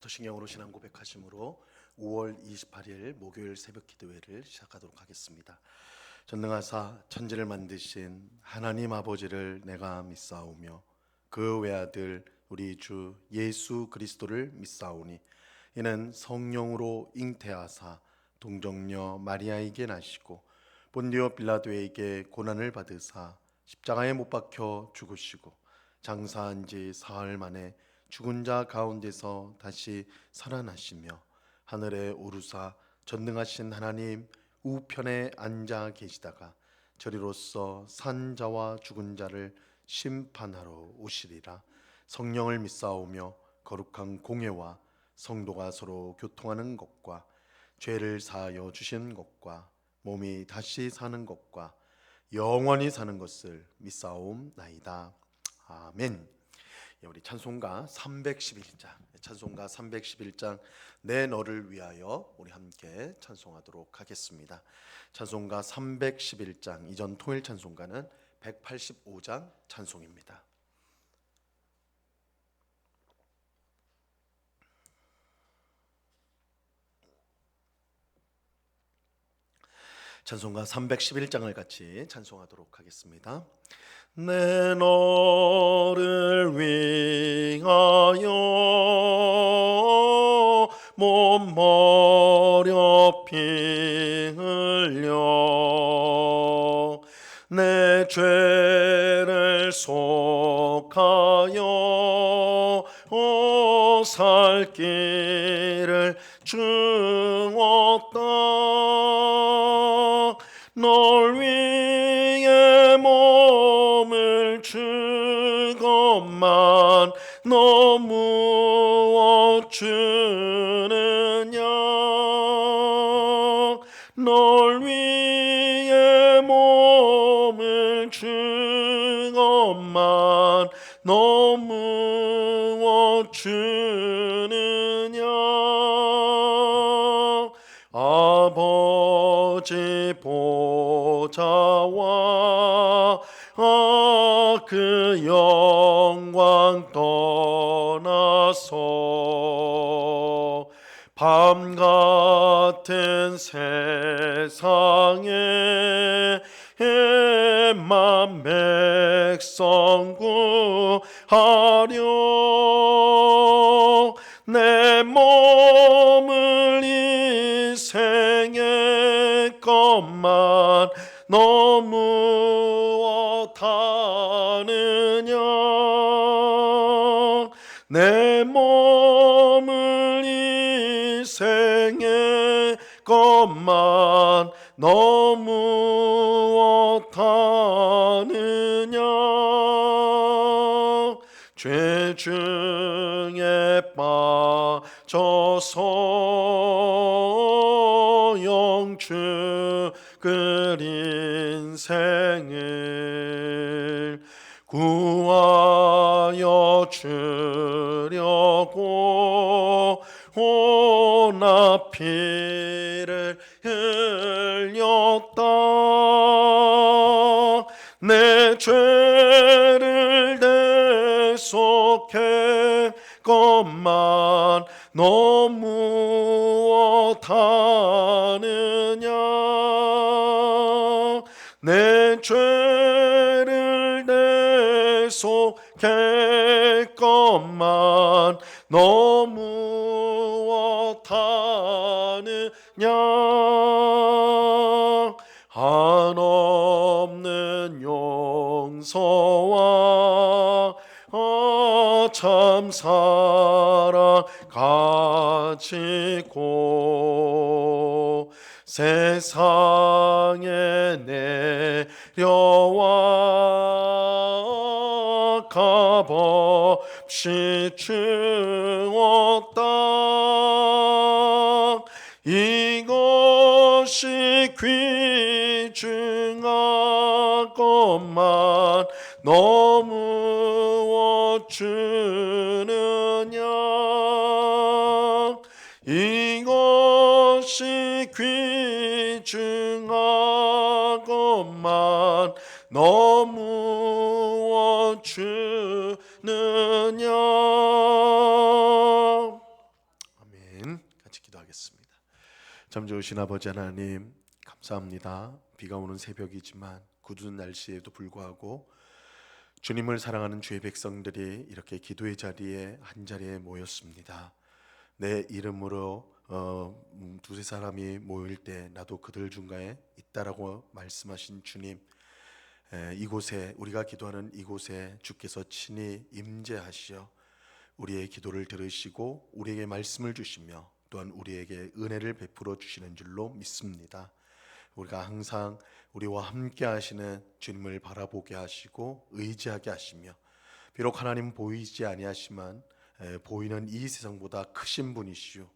도신경으로 신앙 고백하심으로 5월 28일 목요일 새벽 기도회를 시작하도록 하겠습니다. 전능하사 천지를 만드신 하나님 아버지를 내가 믿사오며 그 외아들 우리 주 예수 그리스도를 믿사오니 이는 성령으로 잉태하사 동정녀 마리아에게 나시고 본디오 빌라도에게 고난을 받으사 십자가에 못 박혀 죽으시고 장사한 지 사흘 만에 죽은 자 가운데서 다시 살아나시며 하늘에 오르사 전능하신 하나님 우편에 앉아 계시다가 저리로서 산 자와 죽은 자를 심판하러 오시리라. 성령을 믿사오며 거룩한 공예와 성도가 서로 교통하는 것과 죄를 사하여 주신 것과 몸이 다시 사는 것과 영원히 사는 것을 믿사옵나이다. 아멘. 우리 찬송가 311장 내 너를 위하여 우리 함께 찬송하도록 하겠습니다. 찬송가 311장 이전 통일 찬송가는 185장 찬송입니다. 찬송가 311장을 같이 찬송하도록 하겠습니다. 내 너를 위하여 몸 버려 피 흘려 내 죄를 속하여 살 길을 주었다. 널 위해 몸을 주건만 너 무엇 주느냐. 널 위해 몸을 주건만 너 무엇 주느냐. 아버지 보좌와 그 영광 떠나서 밤 같은 세상에 만 백성 구하려 내 몸을 이 생의 것만 너 무엇하느냐. 내 몸을 이 생의 것만 너 무엇하느냐. 죄 중에 빠져서 영주 그 인생을 구하여 주려고 혼합 피를 흘렸다. 내 죄를 대속해 것만 너 무엇하느냐. 내 죄를 대속해 것만 너 무엇하느냐. 한없는 용서와 참 사랑 가지고 세상에 내려와 값없이 주었다. 이것이 귀중하건만 너 무엇 주느냐. 이것이 귀중하건만 너 무엇 주느냐. 기도하겠습니다. 참 좋으신 아버지 하나님, 감사합니다. 비가 오는 새벽이지만 굳은 날씨에도 불구하고 주님을 사랑하는 주의 백성들이 이렇게 기도의 자리에 한 자리에 모였습니다. 내 이름으로 두세 사람이 모일 때 나도 그들 중간에 있다라고 말씀하신 주님, 이곳에 우리가 기도하는 이곳에 주께서 친히 임재하시어 우리의 기도를 들으시고 우리에게 말씀을 주시며 또한 우리에게 은혜를 베풀어 주시는 줄로 믿습니다. 우리가 항상 우리와 함께 하시는 주님을 바라보게 하시고 의지하게 하시며, 비록 하나님 보이지 아니하시만 보이는 이 세상보다 크신 분이시오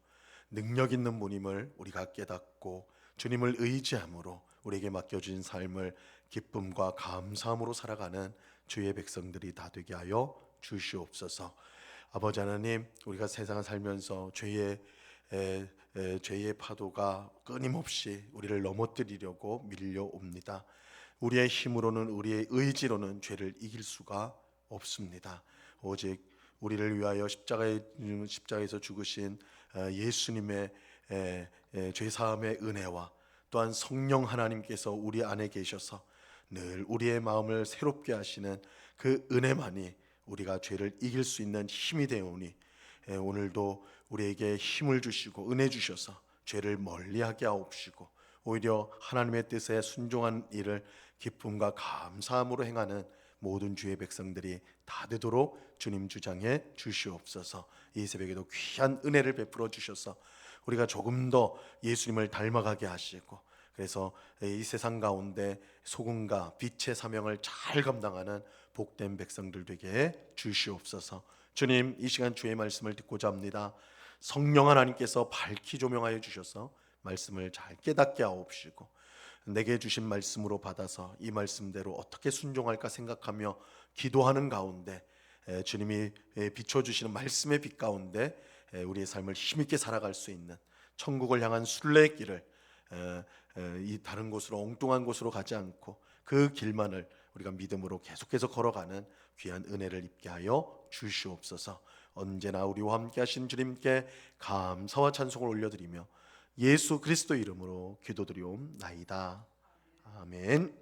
능력 있는 분임을 우리가 깨닫고 주님을 의지함으로 우리에게 맡겨진 삶을 기쁨과 감사함으로 살아가는 주의 백성들이 다 되게 하여 주시옵소서. 아버지 하나님, 우리가 세상을 살면서 죄의 파도가 끊임없이 우리를 넘어뜨리려고 밀려옵니다. 우리의 힘으로는, 우리의 의지로는 죄를 이길 수가 없습니다. 오직 우리를 위하여 십자가에서 죽으신 예수님의 죄사함의 은혜와 또한 성령 하나님께서 우리 안에 계셔서 늘 우리의 마음을 새롭게 하시는 그 은혜만이 우리가 죄를 이길 수 있는 힘이 되오니, 오늘도 우리에게 힘을 주시고 은혜 주셔서 죄를 멀리하게 하옵시고 오히려 하나님의 뜻에 순종한 일을 기쁨과 감사함으로 행하는 모든 주의 백성들이 다 되도록 주님 주장해 주시옵소서. 이 새벽에도 귀한 은혜를 베풀어 주셔서 우리가 조금 더 예수님을 닮아가게 하시고, 그래서 이 세상 가운데 소금과 빛의 사명을 잘 감당하는 복된 백성들 되게 해 주시옵소서. 주님, 이 시간 주의 말씀을 듣고자 합니다. 성령 하나님께서 밝히 조명하여 주셔서 말씀을 잘 깨닫게 하옵시고, 내게 주신 말씀으로 받아서 이 말씀대로 어떻게 순종할까 생각하며 기도하는 가운데 주님이 비춰주시는 말씀의 빛 가운데 우리의 삶을 힘있게 살아갈 수 있는 천국을 향한 순례의 길을, 이 다른 곳으로, 엉뚱한 곳으로 가지 않고 그 길만을 우리가 믿음으로 계속해서 걸어가는 귀한 은혜를 입게 하여 주시옵소서. 언제나 우리와 함께 하신 주님께 감사와 찬송을 올려드리며 예수 그리스도 이름으로 기도드리옵나이다. 아멘.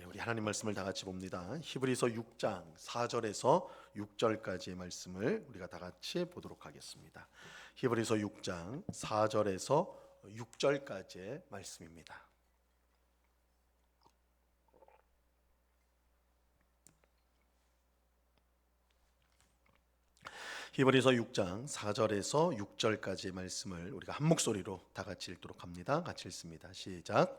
우리 하나님 말씀을 다 같이 봅니다. 히브리서 6장 4절에서 6절까지의 말씀을 우리가 다 같이 보도록 하겠습니다. 히브리서 6장 4절에서 6절까지의 말씀입니다. 히브리서 6장 4절에서 6절까지의 말씀을 우리가 한 목소리로 다 같이 읽도록 합니다. 같이 읽습니다. 시작.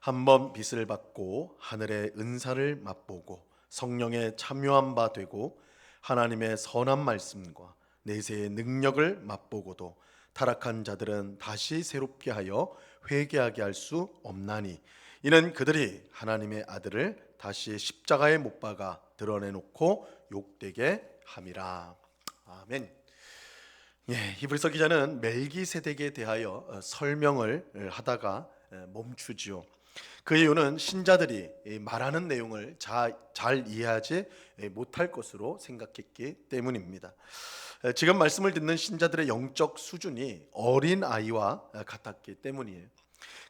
한번 빚을 받고 하늘의 은사를 맛보고 성령의 참여한 바 되고 하나님의 선한 말씀과 내세의 능력을 맛보고도 타락한 자들은 다시 새롭게 하여 회개하게 할 수 없나니, 이는 그들이 하나님의 아들을 다시 십자가에 못 박아 드러내놓고 욕되게 함이라. 아멘. 히브리서 기자는 멜기세덱에 대하여 설명을 하다가 멈추지요. 그 이유는 신자들이 말하는 내용을 잘 이해하지 못할 것으로 생각했기 때문입니다. 지금 말씀을 듣는 신자들의 영적 수준이 어린 아이와 같았기 때문이에요.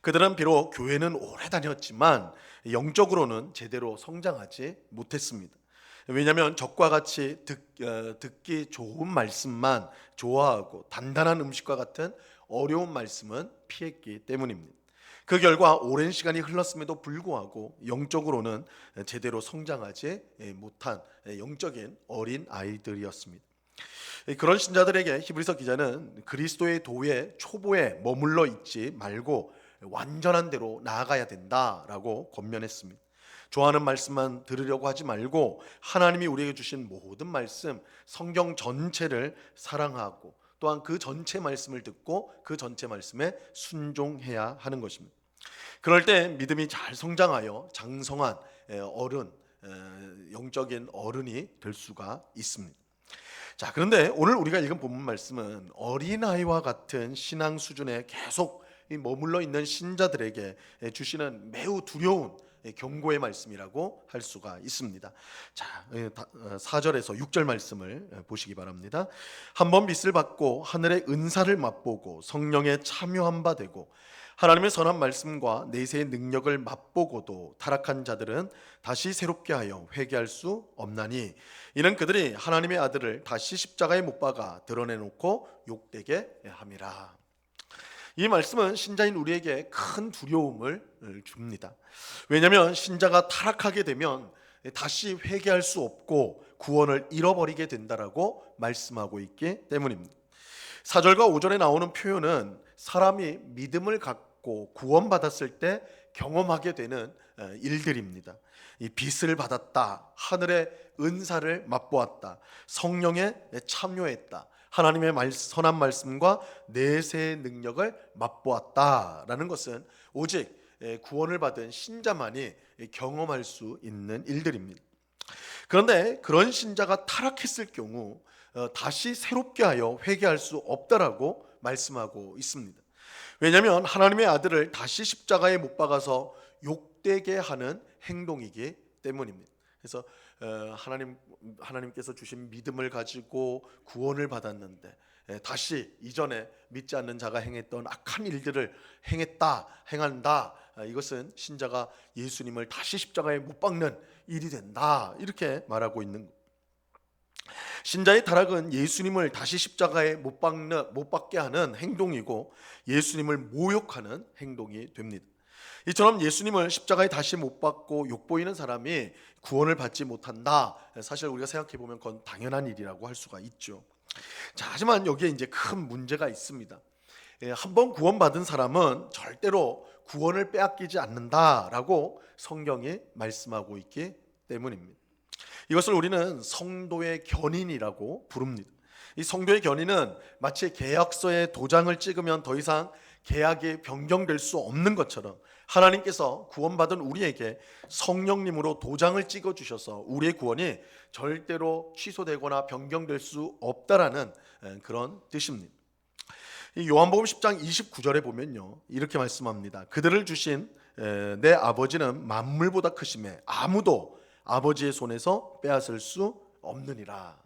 그들은 비록 교회는 오래 다녔지만 영적으로는 제대로 성장하지 못했습니다. 왜냐하면 적과 같이 듣기 좋은 말씀만 좋아하고 단단한 음식과 같은 어려운 말씀은 피했기 때문입니다. 그 결과 오랜 시간이 흘렀음에도 불구하고 영적으로는 제대로 성장하지 못한 영적인 어린 아이들이었습니다. 그런 신자들에게 히브리서 기자는 그리스도의 도의 초보에 머물러 있지 말고 완전한 대로 나아가야 된다라고 권면했습니다. 좋아하는 말씀만 들으려고 하지 말고 하나님이 우리에게 주신 모든 말씀, 성경 전체를 사랑하고 또한 그 전체 말씀을 듣고 그 전체 말씀에 순종해야 하는 것입니다. 그럴 때 믿음이 잘 성장하여 장성한 어른, 영적인 어른이 될 수가 있습니다. 자, 그런데 오늘 우리가 읽은 본문 말씀은 어린아이와 같은 신앙 수준에 계속 머물러 있는 신자들에게 주시는 매우 두려운 경고의 말씀이라고 할 수가 있습니다. 자, 4절에서 6절 말씀을 보시기 바랍니다. 한번 빛을 받고 하늘의 은사를 맛보고 성령에 참여한 바 되고 하나님의 선한 말씀과 내세의 능력을 맛보고도 타락한 자들은 다시 새롭게 하여 회개할 수 없나니 이는 그들이 하나님의 아들을 다시 십자가에 못 박아 드러내놓고 욕되게 함이라. 이 말씀은 신자인 우리에게 큰 두려움을 줍니다. 왜냐하면 신자가 타락하게 되면 다시 회개할 수 없고 구원을 잃어버리게 된다라고 말씀하고 있기 때문입니다. 4절과 5절에 나오는 표현은 사람이 믿음을 갖고 구원받았을 때 경험하게 되는 일들입니다. 이 빛을 받았다, 하늘의 은사를 맛보았다, 성령에 참여했다, 하나님의 선한 말씀과 내세의 능력을 맛보았다라는 것은 오직 구원을 받은 신자만이 경험할 수 있는 일들입니다. 그런데 그런 신자가 타락했을 경우 다시 새롭게 하여 회개할 수 없다라고 말씀하고 있습니다. 왜냐하면 하나님의 아들을 다시 십자가에 못 박아서 욕되게 하는 행동이기 때문입니다. 그래서 하나님께서 주신 믿음을 가지고 구원을 받았는데 다시 이전에 믿지 않는 자가 행했던 악한 일들을 행한다. 이것은 신자가 예수님을 다시 십자가에 못 박는 일이 된다. 이렇게 말하고 있는 것. 신자의 타락은 예수님을 다시 십자가에 못 박게 하는 행동이고 예수님을 모욕하는 행동이 됩니다. 이처럼 예수님을 십자가에 다시 못 박고 욕보이는 사람이 구원을 받지 못한다. 사실 우리가 생각해 보면 그건 당연한 일이라고 할 수가 있죠. 자, 하지만 여기에 이제 큰 문제가 있습니다. 한번 구원받은 사람은 절대로 구원을 빼앗기지 않는다라고 성경이 말씀하고 있기 때문입니다. 이것을 우리는 성도의 견인이라고 부릅니다. 이 성도의 견인은 마치 계약서에 도장을 찍으면 더 이상 계약이 변경될 수 없는 것처럼 하나님께서 구원받은 우리에게 성령님으로 도장을 찍어 주셔서 우리의 구원이 절대로 취소되거나 변경될 수 없다라는 그런 뜻입니다. 이 요한복음 10장 29절에 보면요, 이렇게 말씀합니다. 그들을 주신 내 아버지는 만물보다 크심에 아무도 아버지의 손에서 빼앗을 수 없느니라.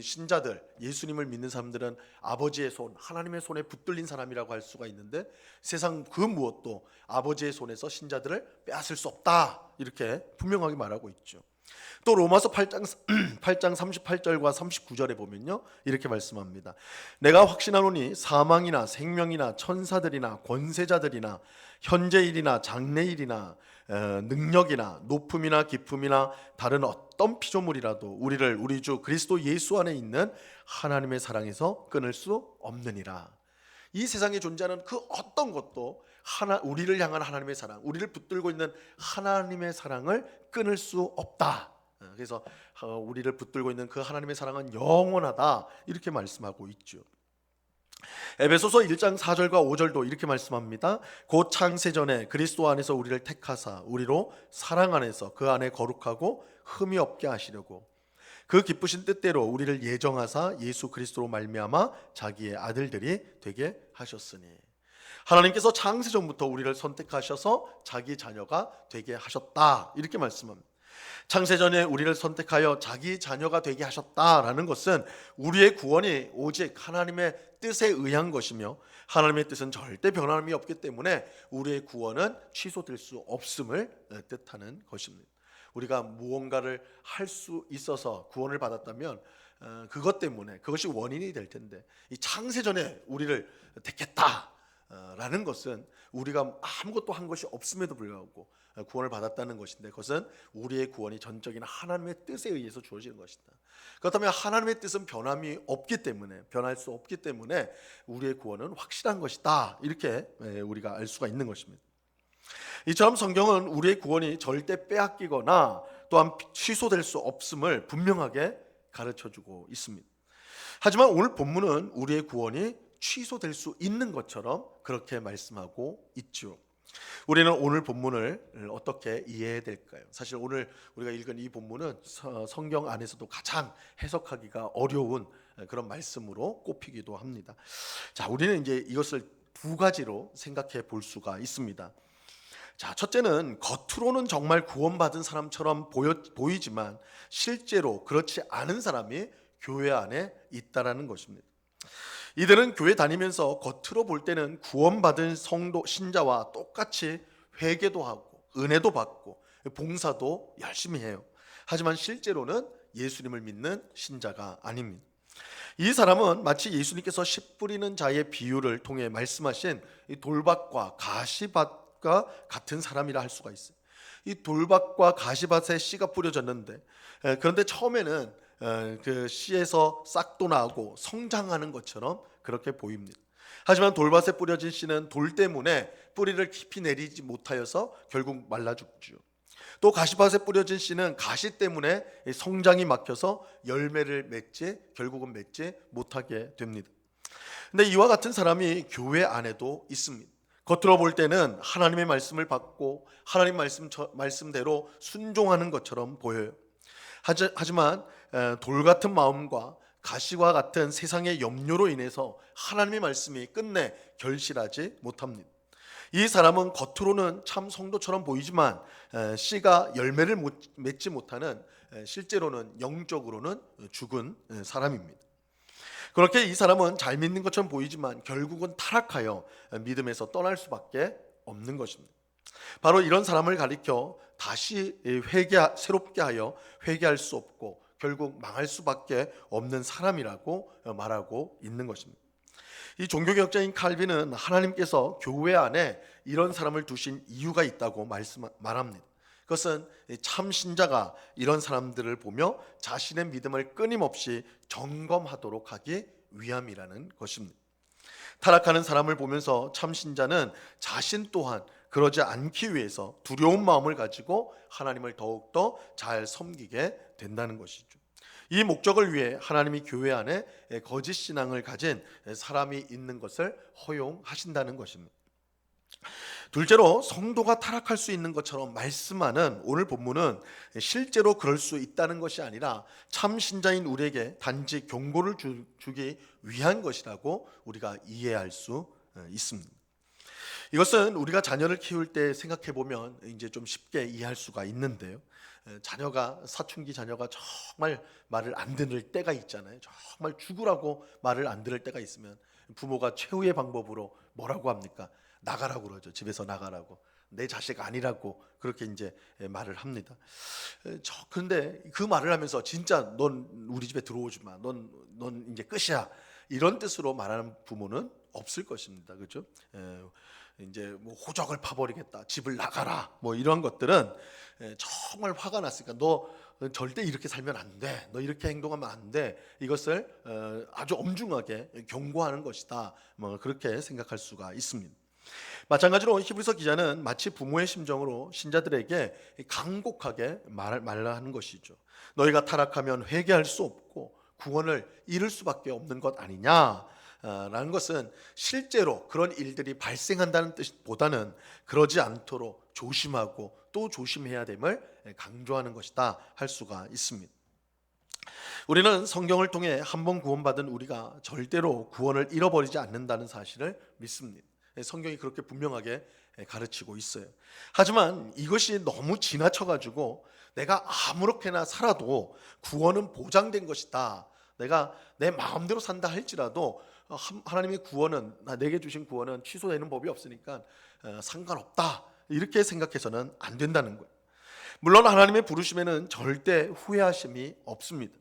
신자들, 예수님을 믿는 사람들은 아버지의 손, 하나님의 손에 붙들린 사람이라고 할 수가 있는데 세상 그 무엇도 아버지의 손에서 신자들을 빼앗을 수 없다, 이렇게 분명하게 말하고 있죠. 또 로마서 8장 38절과 39절에 보면요, 이렇게 말씀합니다. 내가 확신하노니 사망이나 생명이나 천사들이나 권세자들이나 현재일이나 장래일이나 능력이나 높음이나 깊음이나 다른 어떤 피조물이라도 우리를 우리 주 그리스도 예수 안에 있는 하나님의 사랑에서 끊을 수 없느니라. 이 세상에 존재하는 그 어떤 것도 우리를 향한 하나님의 사랑, 우리를 붙들고 있는 하나님의 사랑을 끊을 수 없다. 그래서 우리를 붙들고 있는 그 하나님의 사랑은 영원하다, 이렇게 말씀하고 있죠. 에베소서 1장 4절과 5절도 이렇게 말씀합니다. 곧 창세전에 그리스도 안에서 우리를 택하사 우리로 사랑 안에서 그 안에 거룩하고 흠이 없게 하시려고 그 기쁘신 뜻대로 우리를 예정하사 예수 그리스도로 말미암아 자기의 아들들이 되게 하셨으니, 하나님께서 창세전부터 우리를 선택하셔서 자기 자녀가 되게 하셨다, 이렇게 말씀합니다. 창세전에 우리를 선택하여 자기 자녀가 되게 하셨다라는 것은 우리의 구원이 오직 하나님의 뜻에 의한 것이며 하나님의 뜻은 절대 변함이 없기 때문에 우리의 구원은 취소될 수 없음을 뜻하는 것입니다. 우리가 무언가를 할 수 있어서 구원을 받았다면 그것 때문에 그것이 원인이 될 텐데, 이 창세전에 우리를 택했다라는 것은 우리가 아무것도 한 것이 없음에도 불구하고 구원을 받았다는 것인데, 그것은 우리의 구원이 전적인 하나님의 뜻에 의해서 주어지는 것이다. 그렇다면 하나님의 뜻은 변함이 없기 때문에, 변할 수 없기 때문에 우리의 구원은 확실한 것이다, 이렇게 우리가 알 수가 있는 것입니다. 이처럼 성경은 우리의 구원이 절대 빼앗기거나 또한 취소될 수 없음을 분명하게 가르쳐주고 있습니다. 하지만 오늘 본문은 우리의 구원이 취소될 수 있는 것처럼 그렇게 말씀하고 있죠. 우리는 오늘 본문을 어떻게 이해해야 될까요? 사실 오늘 우리가 읽은 이 본문은 성경 안에서도 가장 해석하기가 어려운 그런 말씀으로 꼽히기도 합니다. 자, 우리는 이제 이것을 두 가지로 생각해 볼 수가 있습니다. 자, 첫째는 겉으로는 정말 구원받은 사람처럼 보이지만 실제로 그렇지 않은 사람이 교회 안에 있다라는 것입니다. 이들은 교회 다니면서 겉으로 볼 때는 구원받은 성도 신자와 똑같이 회개도 하고 은혜도 받고 봉사도 열심히 해요. 하지만 실제로는 예수님을 믿는 신자가 아닙니다. 이 사람은 마치 예수님께서 씨 뿌리는 자의 비유를 통해 말씀하신 이 돌밭과 가시밭과 같은 사람이라 할 수가 있어요. 이 돌밭과 가시밭에 씨가 뿌려졌는데 그런데 처음에는 그 씨에서 싹도 나고 성장하는 것처럼 그렇게 보입니다. 하지만 돌밭에 뿌려진 씨는 돌 때문에 뿌리를 깊이 내리지 못하여서 결국 말라 죽죠. 또 가시밭에 뿌려진 씨는 가시 때문에 성장이 막혀서 열매를 결국은 맺지 못하게 됩니다. 근데 이와 같은 사람이 교회 안에도 있습니다. 겉으로 볼 때는 하나님의 말씀을 받고 하나님 말씀대로 순종하는 것처럼 보여요. 하지만 돌 같은 마음과 가시와 같은 세상의 염려로 인해서 하나님의 말씀이 끝내 결실하지 못합니다. 이 사람은 겉으로는 참 성도처럼 보이지만 씨가 열매를 맺지 못하는 실제로는 영적으로는 죽은 사람입니다. 그렇게 이 사람은 잘 믿는 것처럼 보이지만 결국은 타락하여 믿음에서 떠날 수밖에 없는 것입니다. 바로 이런 사람을 가리켜 다시 새롭게 하여 회개할 수 없고 결국 망할 수밖에 없는 사람이라고 말하고 있는 것입니다. 이 종교개혁자인 칼빈은 하나님께서 교회 안에 이런 사람을 두신 이유가 있다고 말합니다. 그것은 참 신자가 이런 사람들을 보며 자신의 믿음을 끊임없이 점검하도록 하기 위함이라는 것입니다. 타락하는 사람을 보면서 참 신자는 자신 또한 그러지 않기 위해서 두려운 마음을 가지고 하나님을 더욱더 잘 섬기게 된다는 것이죠. 이 목적을 위해 하나님이 교회 안에 거짓 신앙을 가진 사람이 있는 것을 허용하신다는 것입니다. 둘째로 성도가 타락할 수 있는 것처럼 말씀하는 오늘 본문은 실제로 그럴 수 있다는 것이 아니라 참 신자인 우리에게 단지 경고를 주기 위한 것이라고 우리가 이해할 수 있습니다. 이것은 우리가 자녀를 키울 때 생각해 보면 이제 좀 쉽게 이해할 수가 있는데요. 사춘기 자녀가 정말 말을 안 들을 때가 있잖아요. 정말 죽으라고 말을 안 들을 때가 있으면 부모가 최후의 방법으로 뭐라고 합니까? 나가라고 그러죠. 집에서 나가라고. 내 자식 아니라고 그렇게 이제 말을 합니다. 그런데 그 말을 하면서 진짜 넌 우리 집에 들어오지 마. 넌 이제 끝이야. 이런 뜻으로 말하는 부모는 없을 것입니다. 그렇죠? 이제 뭐 호적을 파버리겠다, 집을 나가라, 뭐 이런 것들은 정말 화가 났으니까 너 절대 이렇게 살면 안 돼, 너 이렇게 행동하면 안 돼, 이것을 아주 엄중하게 경고하는 것이다, 뭐 그렇게 생각할 수가 있습니다. 마찬가지로 히브리서 기자는 마치 부모의 심정으로 신자들에게 간곡하게 말하는 것이죠. 너희가 타락하면 회개할 수 없고 구원을 잃을 수밖에 없는 것 아니냐 라는 것은 실제로 그런 일들이 발생한다는 뜻보다는 그러지 않도록 조심하고 또 조심해야 됨을 강조하는 것이다 할 수가 있습니다. 우리는 성경을 통해 한 번 구원받은 우리가 절대로 구원을 잃어버리지 않는다는 사실을 믿습니다. 성경이 그렇게 분명하게 가르치고 있어요. 하지만 이것이 너무 지나쳐가지고 내가 아무렇게나 살아도 구원은 보장된 것이다, 내가 내 마음대로 산다 할지라도 하나님의 구원은, 내게 주신 구원은 취소되는 법이 없으니까 상관없다, 이렇게 생각해서는 안 된다는 거예요. 물론 하나님의 부르심에는 절대 후회하심이 없습니다.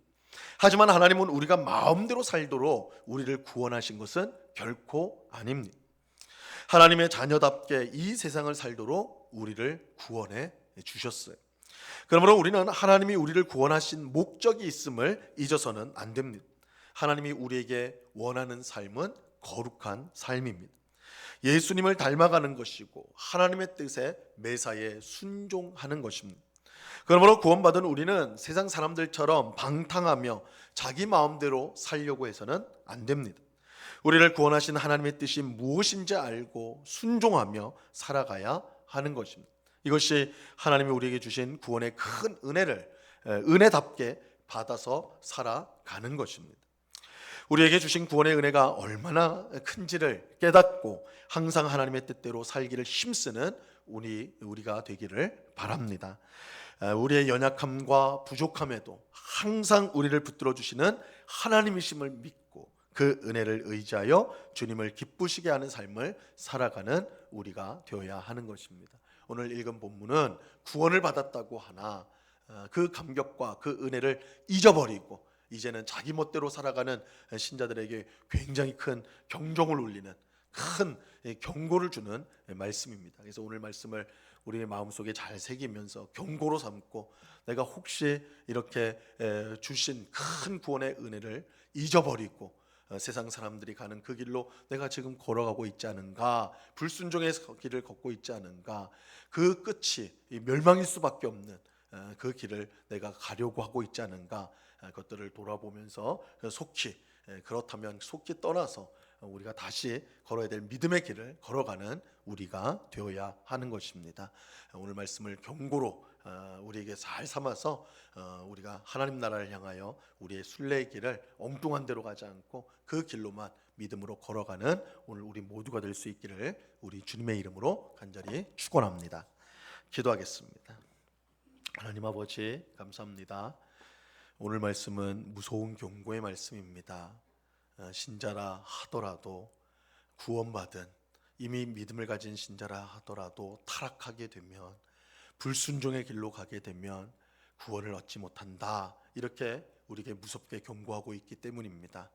하지만 하나님은 우리가 마음대로 살도록 우리를 구원하신 것은 결코 아닙니다. 하나님의 자녀답게 이 세상을 살도록 우리를 구원해 주셨어요. 그러므로 우리는 하나님이 우리를 구원하신 목적이 있음을 잊어서는 안 됩니다. 하나님이 우리에게 원하는 삶은 거룩한 삶입니다. 예수님을 닮아가는 것이고 하나님의 뜻에 매사에 순종하는 것입니다. 그러므로 구원받은 우리는 세상 사람들처럼 방탕하며 자기 마음대로 살려고 해서는 안 됩니다. 우리를 구원하신 하나님의 뜻이 무엇인지 알고 순종하며 살아가야 하는 것입니다. 이것이 하나님이 우리에게 주신 구원의 큰 은혜를 은혜답게 받아서 살아가는 것입니다. 우리에게 주신 구원의 은혜가 얼마나 큰지를 깨닫고 항상 하나님의 뜻대로 살기를 힘쓰는 우리가 되기를 바랍니다. 우리의 연약함과 부족함에도 항상 우리를 붙들어 주시는 하나님이심을 믿고 그 은혜를 의지하여 주님을 기쁘시게 하는 삶을 살아가는 우리가 되어야 하는 것입니다. 오늘 읽은 본문은 구원을 받았다고 하나 그 감격과 그 은혜를 잊어버리고 이제는 자기 멋대로 살아가는 신자들에게 굉장히 큰 경종을 울리는 큰 경고를 주는 말씀입니다. 그래서 오늘 말씀을 우리의 마음속에 잘 새기면서 경고로 삼고 내가 혹시 이렇게 주신 큰 구원의 은혜를 잊어버리고 세상 사람들이 가는 그 길로 내가 지금 걸어가고 있지 않은가, 불순종의 길을 걷고 있지 않은가, 그 끝이 멸망일 수밖에 없는 그 길을 내가 가려고 하고 있지 않은가, 그것들을 돌아보면서 속히, 그렇다면 속히 떠나서 우리가 다시 걸어야 될 믿음의 길을 걸어가는 우리가 되어야 하는 것입니다. 오늘 말씀을 경고로 우리에게 잘 삼아서 우리가 하나님 나라를 향하여 우리의 순례의 길을 엉뚱한 데로 가지 않고 그 길로만 믿음으로 걸어가는 오늘 우리 모두가 될 수 있기를 우리 주님의 이름으로 간절히 축원합니다. 기도하겠습니다. 하나님 아버지 감사합니다. 오늘 말씀은 무서운 경고의 말씀입니다. 신자라 하더라도 구원받은 이미 믿음을 가진 신자라 하더라도 타락하게 되면 불순종의 길로 가게 되면 구원을 얻지 못한다, 이렇게 우리에게 무섭게 경고하고 있기 때문입니다.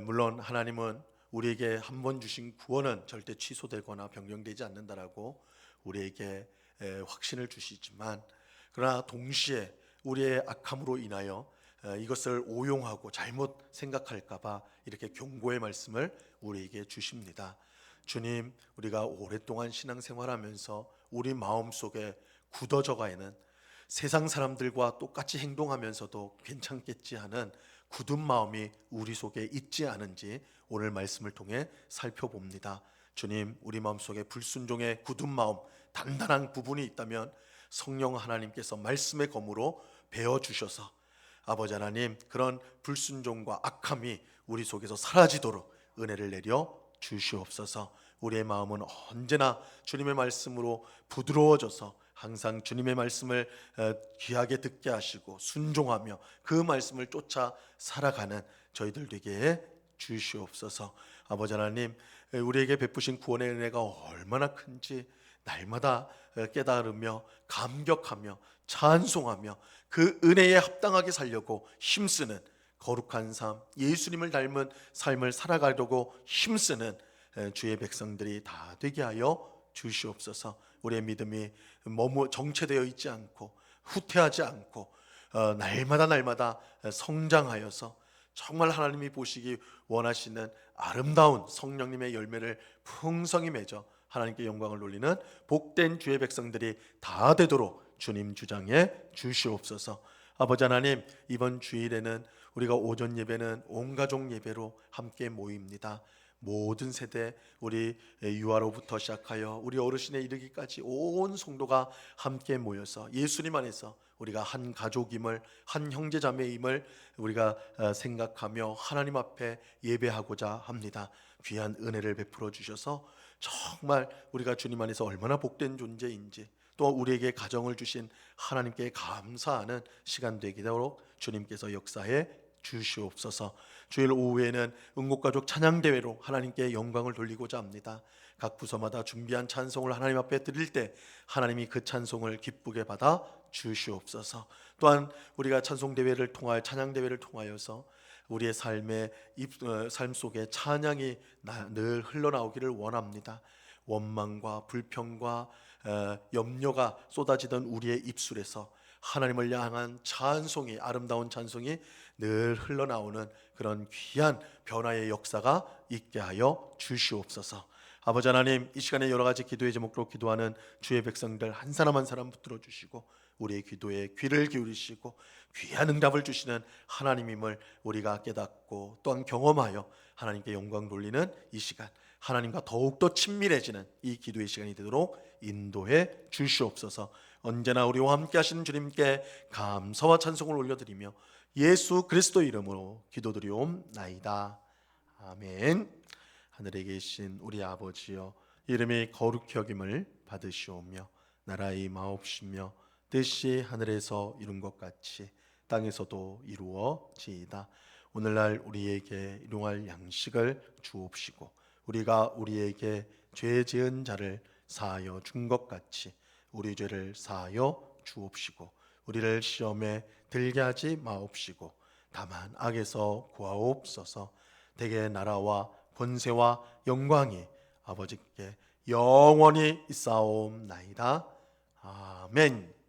물론 하나님은 우리에게 한 번 주신 구원은 절대 취소되거나 변경되지 않는다라고 우리에게 확신을 주시지만, 그러나 동시에 우리의 악함으로 인하여 이것을 오용하고 잘못 생각할까봐 이렇게 경고의 말씀을 우리에게 주십니다. 주님, 우리가 오랫동안 신앙생활하면서 우리 마음속에 굳어져가 있는 세상 사람들과 똑같이 행동하면서도 괜찮겠지 하는 굳은 마음이 우리 속에 있지 않은지 오늘 말씀을 통해 살펴봅니다. 주님, 우리 마음속에 불순종의 굳은 마음, 단단한 부분이 있다면 성령 하나님께서 말씀의 검으로 베어주셔서 아버지 하나님, 그런 불순종과 악함이 우리 속에서 사라지도록 은혜를 내려 주시옵소서. 우리의 마음은 언제나 주님의 말씀으로 부드러워져서 항상 주님의 말씀을 귀하게 듣게 하시고 순종하며 그 말씀을 쫓아 살아가는 저희들 되게 해 주시옵소서. 아버지 하나님, 우리에게 베푸신 구원의 은혜가 얼마나 큰지 날마다 깨달으며 감격하며 찬송하며 그 은혜에 합당하게 살려고 힘쓰는 거룩한 삶, 예수님을 닮은 삶을 살아가려고 힘쓰는 주의 백성들이 다 되게 하여 주시옵소서. 우리의 믿음이 정체되어 있지 않고 후퇴하지 않고 날마다 성장하여서 정말 하나님이 보시기 원하시는 아름다운 성령님의 열매를 풍성히 맺어 하나님께 영광을 돌리는 복된 주의 백성들이 다 되도록 주님 주장해 주시옵소서. 아버지 하나님, 이번 주일에는 우리가 오전 예배는 온 가족 예배로 함께 모입니다. 모든 세대, 우리 유아로부터 시작하여 우리 어르신에 이르기까지 온 성도가 함께 모여서 예수님 안에서 우리가 한 가족임을, 한 형제자매임을 우리가 생각하며 하나님 앞에 예배하고자 합니다. 귀한 은혜를 베풀어 주셔서 정말 우리가 주님 안에서 얼마나 복된 존재인지, 또 우리에게 가정을 주신 하나님께 감사하는 시간 되도록 주님께서 역사해 주시옵소서. 주일 오후에는 응곡가족 찬양대회로 하나님께 영광을 돌리고자 합니다. 각 부서마다 준비한 찬송을 하나님 앞에 드릴 때 하나님이 그 찬송을 기쁘게 받아 주시옵소서. 또한 우리가 찬송대회를 통하여, 찬양대회를 통하여서 우리의 삶 속에 찬양이 늘 흘러나오기를 원합니다. 원망과 불평과 염려가 쏟아지던 우리의 입술에서 하나님을 향한 찬송이, 아름다운 찬송이 늘 흘러나오는 그런 귀한 변화의 역사가 있게 하여 주시옵소서. 아버지 하나님, 이 시간에 여러 가지 기도의 제목으로 기도하는 주의 백성들 한 사람 한 사람 붙들어 주시고 우리의 기도에 귀를 기울이시고 귀한 응답을 주시는 하나님임을 우리가 깨닫고 또한 경험하여 하나님께 영광 돌리는 이 시간, 하나님과 더욱더 친밀해지는 이 기도의 시간이 되도록 인도해 주시옵소서. 언제나 우리와 함께 하시는 주님께 감사와 찬송을 올려드리며 예수 그리스도 이름으로 기도드리옵나이다. 아멘. 하늘에 계신 우리 아버지여, 이름이 거룩히 여김을 받으시오며 나라의 마옵시며 뜻이 하늘에서 이룬 것 같이 땅에서도 이루어지이다. 오늘날 우리에게 일용할 양식을 주옵시고 우리가 우리에게 죄 지은 자를 사하여 준 것 같이 우리 죄를 사하여 주옵시고 우리를 시험에 들게 하지 마옵시고 다만 악에서 구하옵소서. 대개 나라와 권세와 영광이 아버지께 영원히 있사옵나이다. 아멘.